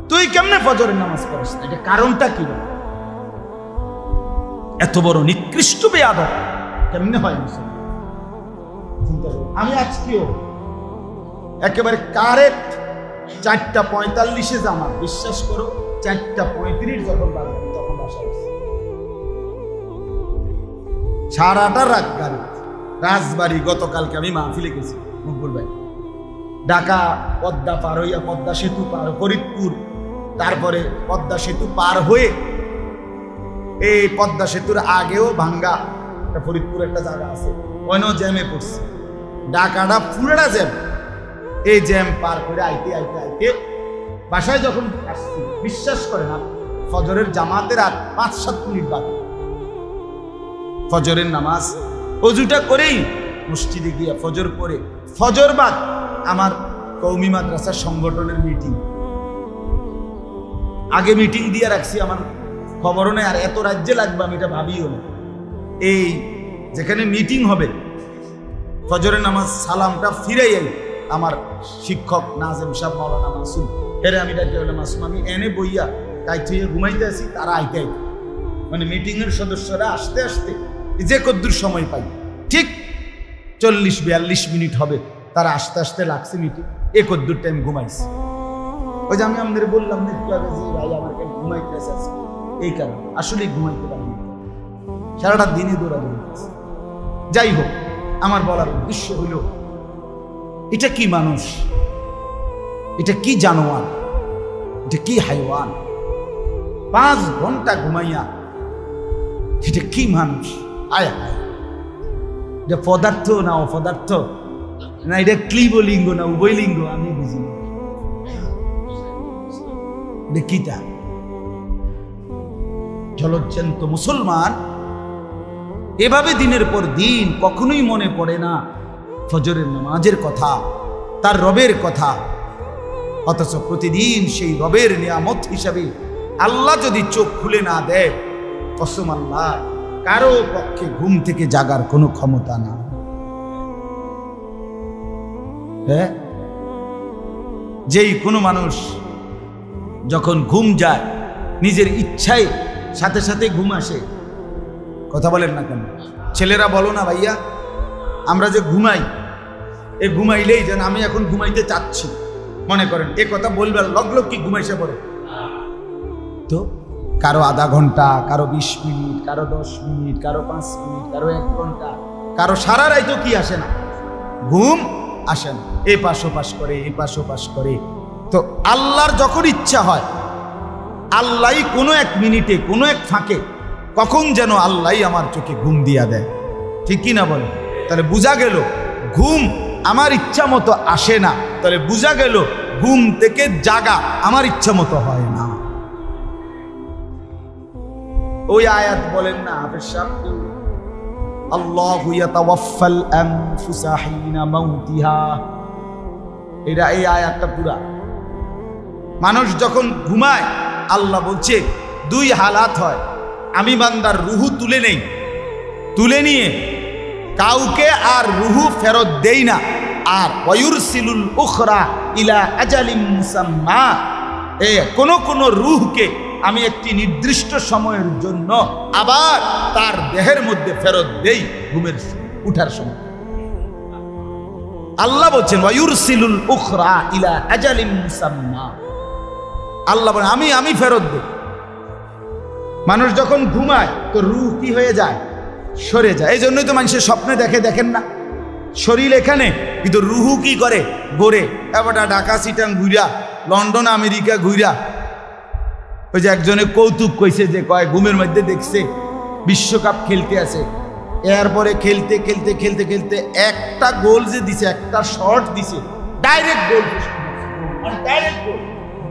তুই কেমনে ফজরের নামাজ পড়িস না? এটা কারণটা কি? এত বড় নিকৃষ্ট বেয়াদব কেমনে হয়? আমি আজকেও একেবারে কারেক্ট 4:45 জামা, বিশ্বাস করো 4:35 যখন বাজবে তখন বাসায় সারাটা রাত গাড়ি রাজবাড়ি। গতকালকে আমি মাহফিলে গেছি মকবুল ভাই, ঢাকা পদ্মা পার হইয়া, পদ্মা সেতু পার, ফরিদপুর, তারপরে পদ্মা সেতু পার হয়ে এই পদ্মা সেতুর আগেও ভাঙ্গা ফরিদপুর একটা জায়গা আছে, ওইও জ্যামে পড়ছে, ঢাকাটা পুরোটা জ্যাম। এই জ্যাম পার করে আইতে আইতে আইতে বাসায় যখন আসছি, বিশ্বাস করে না, ফজরের জামাতের আর 5-7 মিনিট বাকি। ফজরের নামাজ অজুটা করেই মসজিদে গিয়া ফজর পরে, ফজর বাদ আমার কওমি মাদ্রাসার সংগঠনের মিটিং, আগে মিটিং দিয়ে রাখছি, আমার খবরও নেই, আর এত রাজ্যে লাগবে আমি এটা ভাবিও না। এই যেখানে মিটিং হবে ফজরের নামাজ সালামটা ফিরেই আমার শিক্ষক নাজেম সাহেব, মাওলানা মাসুম, এরে আমি ডাকি বলে, মাসুম আমি এনে বইয়া তাই তুই ঘুমাইতে আসি, তারা আইতে আইতে, মানে মিটিং এর সদস্যরা আসতে আসতে যে কদ্দুর সময় পাই, ঠিক 40-42 মিনিট হবে, তারা আসতে আসতে লাগছে মিটিং, এ কদ্দুর টাইম ঘুমাইছে। ওই যে আমি আমাদের বললাম যে ভাই আমাকে ঘুমাইতে আসে, এই কারণে আসলে ঘুমাইতে পারি, সারাটা দিনে দৌড়াদৌড়ি। যাই হোক, আমার বলার উদ্দেশ্য হইল, এটা কি মানুষ, এটা কি জানোয়ার, এটা কি হাইওয়ান? 5 ঘন্টা ঘুমাইয়া এটা কি মানুষ? আয় হায়, এটা পদার্থ না অপদার্থ, না এটা ক্লিবলিঙ্গ না উভয়লিঙ্গ, আমি বুঝি না। কিটা জলজ্জান্ত মুসলমান এভাবে দিনের পর দিন কখনোই মনে পড়ে না ফজরের নামাজের কথা, তার রবের কথা, অথচ প্রতিদিন সেই রবের নিয়ামত হিসাবে আল্লাহ যদি চোখ খুলে না দেয়, কসম আল্লাহ, কারো পক্ষে ঘুম থেকে জাগার কোনো ক্ষমতা না। হ্যাঁ, যেই কোনো মানুষ যখন ঘুম যায় নিজের ইচ্ছায় সাথে সাথে ঘুম আসে। কথা বলেন না কেন? ছেলেরা বলো না ভাইয়া, আমরা যে ঘুমাই, এ ঘুমাইলেই যেন আমি এখন ঘুমাইতে চাচ্ছি মনে করেন, এ কথা বলবার লগ কি ঘুমাইছে পড়ে। তো কারো আধা ঘন্টা, কারো 20 মিনিট, কারো 10 মিনিট, কারো 5 মিনিট, কারো 1 ঘন্টা, কারো সারা রাইতো কি আসে না, ঘুম আসে না, এ পাশ ওপাশ করে, এ পাশ ওপাশ করে। তো আল্লাহর যখন ইচ্ছা হয়, আল্লাহ কোনো এক মিনিটে, কোনো এক ফাঁকে কখন যেন আল্লাহ আমার চোখে ঘুম দিয়া দেয়। ঠিক কি না বলে? তাহলে বোঝা গেল ঘুম আমার ইচ্ছা মতো আসে না, তাহলে বোঝা গেল ঘুম থেকে জাগা আমার ইচ্ছা মতো হয় না। ওই আয়াত বলেন না হাফেজ সাহেব, আল্লাহু ইয়াতাওয়াফাল আনফুসা হিনা মাউতিহা, এটা এই আয়াতটা পুরা। মানুষ যখন ঘুমায় আল্লাহ বলছে 2 হালাত হয়, আমি বান্দার রুহু তুলে নেই, তুলে নিয়ে কাউকে আর রুহু ফেরত দেই না, আর ওয়ুরসিলুল উখরা ইলা আজালিম মুসাম্মা, কোন রুহকে আমি একটি নির্দিষ্ট সময়ের জন্য আবার তার দেহের মধ্যে ফেরত দেই ঘুমের উঠার সময়। আল্লাহ বলছেন ওয়ুরসিলুল উখরা ইলা আজালিম মুসাম্মা, আল্লাহ বলেন আমি ফেরত দেই। মানুষ যখন ঘুমায় তো রুহ কি হয়ে যায়? সরে যায়। এই জন্যই তো মানুষের স্বপ্নে দেখে, দেখেন না, শরীর এখানে কিন্তু রুহু কি করে? গড়ে। এবার ঢাকা সিটাং ঘুরা, লন্ডন আমেরিকা ঘুরা। ওই যে একজনে কৌতুক কইছে যে কয় ঘুমের মধ্যে দেখছে বিশ্বকাপ খেলতে আছে, এরপরে খেলতে খেলতে খেলতে খেলতে একটা গোল যে দিছে, একটা শট দিছে, ডাইরেক্ট গোল, ডাইরেক্ট গোল,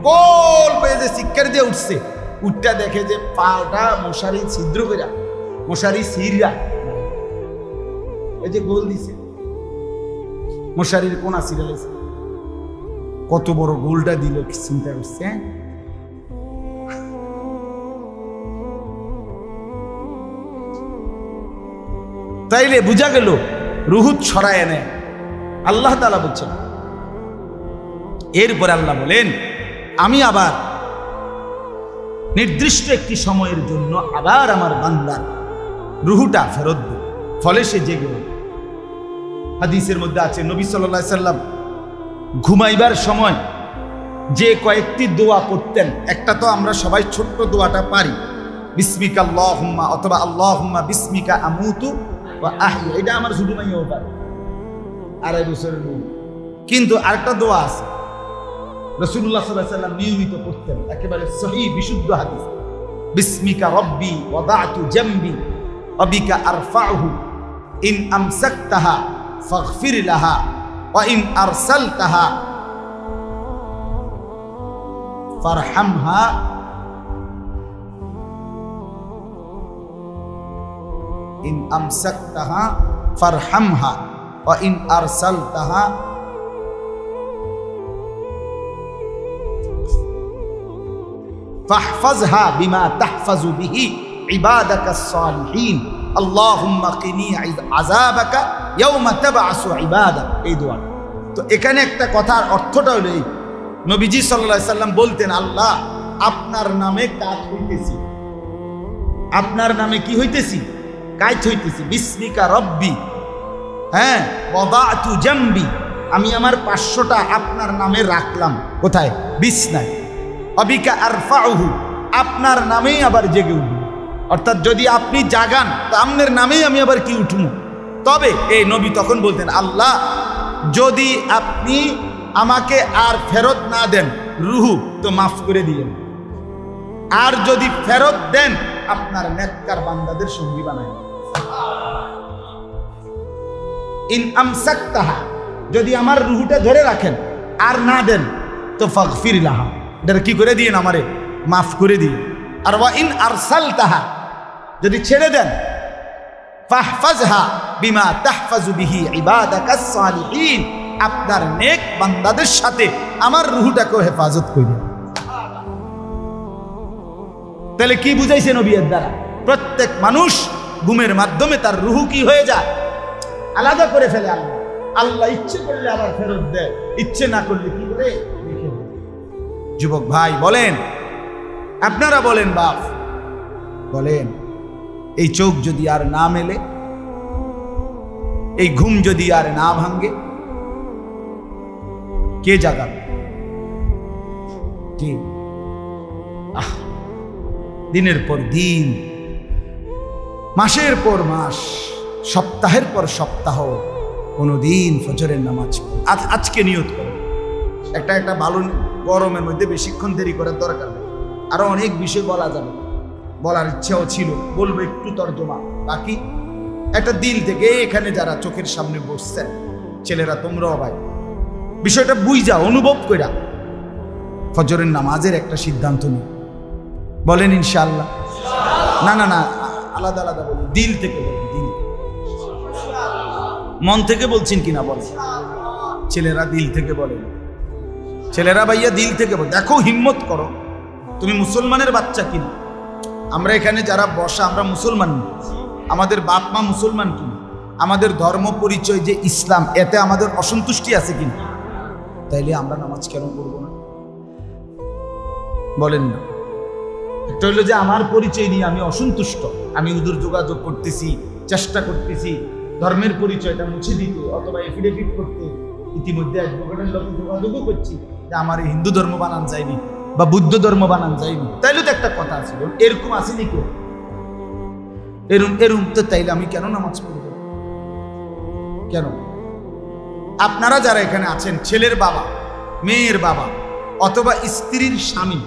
গোল পেয়ে যে শিক্ষার দিয়ে উঠছে, উঠটা দেখে যে পাটা মশারি ছিদ্র করে, মশারি ছিঁড়া, এই যে গোল দিছে, মশারির কোনা ছিঁড়া লেছে, কত বড় গোলটা দিল চিন্তা করছে। তাইলে বুঝা গেল রুহুত ছড়ায় এনে আল্লাহ তাআলা বলছেন। এরপরে আল্লাহ বলেন আমি আবার নির্দিষ্ট একটি সময়ের জন্য আবার আমার বান্দার রুহুটা ফেরত দেব, ফলে সে জেগে উঠবে। হাদিসের মধ্যে আছে নবী সাল্লাল্লাহু আলাইহি সাল্লাম ঘুমাইবার সময় যে কয়েকটি দোয়া করতেন, একটা তো আমরা সবাই ছোট্ট দোয়াটা পারি, বিসমিকা আল্লাহুম্মা, অথবা আল্লাহুম্মা বিসমিকা আমুতু ওয়া আহইয়া, এটা আমার ছোট মাইয়াও পারে, 2.5 বছরের মেয়ে। কিন্তু আরেকটা দোয়া আছে রাসূলুল্লাহ সাল্লাল্লাহু আলাইহি সাল্লাম নিয়মিত পড়তেন, একেবারে সহিহ বিশুদ্ধ হাদিস, বিসমিকা রব্বি ওয়াদাতু জামবি ওয়া বিকা আরফাউহু ইন আমসাকতাহা ফাগফির লাহা ওয়া ইন আরসালতাহা ফারহামহা ইন আমসাকতাহা ফারহামহা ওয়া ইন আরসালতাহা ফাহফাজহা বিমা তাহফাজু বিহি ইবাদাকাস সালিহিন আল্লাহুম্মা কিনি আযাবাকা ইয়াওমা তাবআসু ইবাদাক। এই দোয়া। তো এখানে একটা কথার অর্থটা হলো এই, নবীজি সাল্লাল্লাহু আলাইহি সাল্লাম বলতেন আল্লাহ আপনার নামে কাজ হইতেছি, আপনার নামে কি হইতেছি? কাজ হইতেছি। বিসমিকা রব্বি, হ্যাঁ, ওয়াদাতু জামবি, আমি আমার 500টা আপনার নামে রাখলাম। কোথায়? বিছনায়। অবিকা আরফাউহু, আপনার নামেই আবার জেগে উঠব। অর্থাৎ যদি আপনি জাগান তো আপনার নামেই আমি আবার কি উঠব। তবে এই নবী তখন বলতেন আল্লাহ যদি আপনি আমাকে আর ফেরত না দেন রুহু, তো মাফ করে দিয়েন, আর যদি ফেরত দেন আপনার নেককার বান্দাদের সঙ্গী বানায়। ইন আমসাকতাহা, যদি আমার রুহুটা ধরে রাখেন আর না দেন তো ফাগফির লাহা, এটা কি করে দিয়েন, আমারে মাফ করে দিন। আর ওয়া ইন আরসালতাহা, যদি ছেড়ে দেন ফাহফাজহা বিমা তাহফাজু বিহি ইবাদাকাস সালিহিন, আপনার নেক বান্দাদের সাথে আমার রুহুটাকে হেফাজত করেন। তাহলে কি বুঝাইছে নবীর দ্বারা? প্রত্যেক মানুষ ঘুমের মাধ্যমে তার রুহু কি হয়ে যায়? আলাদা করে ফেলে আল্লাহ। আল্লাহ ইচ্ছে করলে আবার ফেরত দেয়, ইচ্ছে না করলে কি করে রেখে দেয়। যুবক ভাই বলেন, আপনারা বলেন, বাপ বলেন, এই চোখ যদি আর না মেলে, এই ঘুম যদি আর না ভাঙ্গে, কে জাগাবে? কে? দিনের পর দিন, মাসের পর মাস, সপ্তাহের পর সপ্তাহ কোনদিন ফজরের নামাজ আজকে নিয়ত করে একটা ভালো গরমের মধ্যে বেশিক্ষণ দেরি করার দরকার নেই। আরো অনেক বিষয় বলা যাবে, বলার ইচ্ছাও ছিল, বলবো একটু তর্জমা। বাকি একটা দিল থেকে এখানে যারা চোখের সামনে বসছেন ছেলেরা, তোমরাও ভাই বিষয়টা বুঝা অনুভব কইরা ফজরের নামাজের একটা সিদ্ধান্ত নিই। বলেন ইনশাআল্লাহ। না না না, আলাদা আলাদা বলি, দিল থেকে বলেন, দিল। মন থেকে বলছেন কিনা বলেন। ছেলেরা দিল থেকে বলেন, ছেলেরা ভাইয়া দিল থেকে বল। দেখো, হিম্মত করো, তুমি মুসলমানের বাচ্চা কিনা। আমরা এখানে যারা বসা, আমরা মুসলমান, আমাদের বাপ মা মুসলমান কিনা, আমাদের ধর্ম পরিচয় যে ইসলাম, এতে আমাদের অসন্তুষ্টি আছে কিনা, তাইলে আমরা নামাজ কেন পড়বো না? বলেন না। একটা হইলো যে আমার পরিচয় নিয়ে আমি অসন্তুষ্ট, আমি ওদের যোগাযোগ করতেছি, চেষ্টা করতেছি ধর্মের পরিচয়টা মুছে দিতে, অথবা এফিডেভিট করতে, ইতিমধ্যে অ্যাডভোকেটের লোক যোগাযোগও করছি যে আমার হিন্দু ধর্ম বানান যায়নি বা বুদ্ধ ধর্ম বানান যায়নি। তাইলে তো একটা কথা আছে, এরকম আসেনি কেউ, এরকম তো, তাইলে আমি কেন নামাজ পড়ব? কেন? আপনারা যারা এখানে আছেন, ছেলের বাবা, মেয়ের বাবা, অথবা স্ত্রীর স্বামী,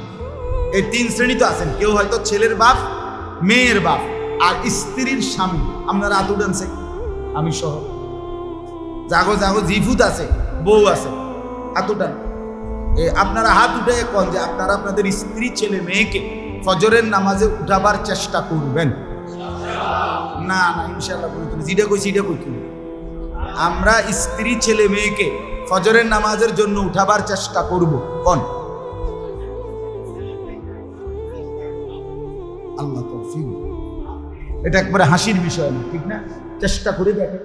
এই তিন শ্রেণী তো আছেন। কেউ হয়তো ছেলের বাপ, মেয়ের বাপ আর স্ত্রীর স্বামী। আপনারা হাত উঠানছে, আমি সহ। জাগো জাগো, জিফুত আছে, বউ আছে, হাত উঠান। আপনারা হাত উঠে কোন যে আপনারা আপনাদের স্ত্রী, ছেলে মেয়েকে ফজরের নামাজে উঠাবার চেষ্টা করবেন। না না, ইনশাআল্লাহ বলে তুমি যেটা কইছি এটা কই তুমি। আমরা স্ত্রী, ছেলে মেয়েকে ফজরের নামাজের জন্য উঠাবার চেষ্টা করব। কোন? আল্লাহ তৌফিক। এটা একবারে হাসির বিষয় না, ঠিক না? চেষ্টা করে দেখেন।